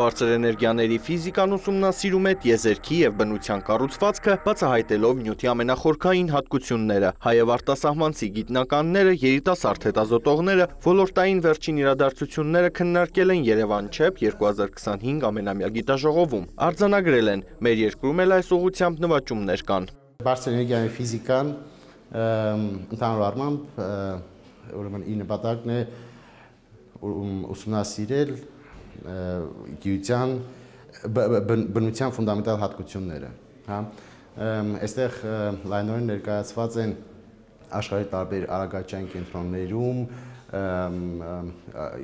բարձր էներգիաների ֆիզիկան ուսումնասիրում է տիեզերքի և բնության կառուցվածքը, բացահայտելով նյութի ամենախորքային հատկությունները։ Հայ և արտասահմանցի գիտնականները, երիտասարդ հետազոտողները ոլորտային վերջին իրադարձությունները քննարկել են Երևան ՉԵՊ 2025 ամենամյա գիտաժողովում։ Արձանագրել են, մեր երկրում էլ այս ուղղությամբ նվաճումներ կան։ Բարձր էներգիայի ֆիզիկան ընդհանուր առմամբ ուրեմն իր նպատակն է ուսումնասիրել գիտության բնության ֆունդամենտալ հատկությունները, հա։ Այստեղ լայնորեն ներկայացված են աշխարհի տարբեր արագաճային կենտրոններում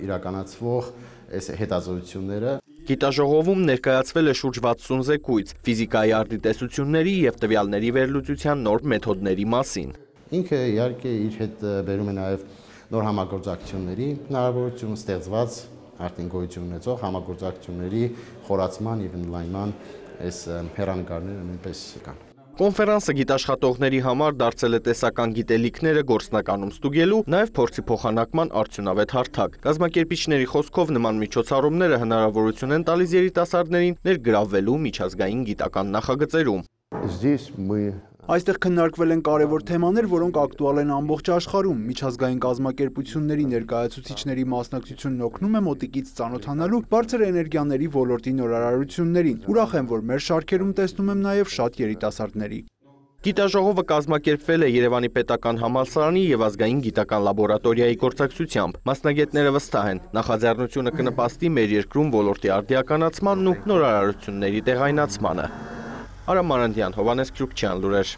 իրականացվող այս հետազոտությունները։ Գիտաժողովում ներկայացվել է շուրջ 60 զեկույց ֆիզիկայի արդիտեսությունների և տվյալների վերլուծության նոր մեթոդների մասին։ Ինքը իհարկե իր հետ բերում է նաև նոր համագործակցությունների հնարավորություն, ստեղծված արդեն գոյություն ունեցող համագործակցությունների խորացման և ընդլայնման այս հեռանկարները նույնպես կան։ Կոնֆերանսը գիտաշխատողների համար դարձել է տեսական գիտելիքները գործնականում ստուգելու, նաև փորձի փոխանակման արդյունավետ հարթակ։ Կազմակերպիչների խոսքով նման միջոցառումները հնարավորություն են տալիս երիտասարդներին ներգրավվելու միջազգային գիտական նախագծերում։ Այստեղ քննարկվել են կարևոր թեմաներ, որոնք ակտուալ են ամբողջ աշխարհում։ Միջազգային կազմակերպությունների ներկայացուցիչների մասնակցությունն օգնում է մոտիկից ծանոթանալու բարձր էներգիաների ոլորտի նորարարություններին։ Ուրախ եմ, որ մեր շարքերում տեսնում եմ նաև շատ երիտասարդների։ Գիտաժողովը կազմակերպվել է Երևանի պետական համալսարանի և ազգային գիտական լաբորատորիայի գործակցությամբ։ Մասնագետները վստահ են, նախաձեռնությունը կնպաստի մեր երկրում ոլորտի արդիականացմանն ու նորարարությունների տեղայնացմանը։ Արամ Մանանդյան, Հովհաննես Քրուքչյան, լուրեր։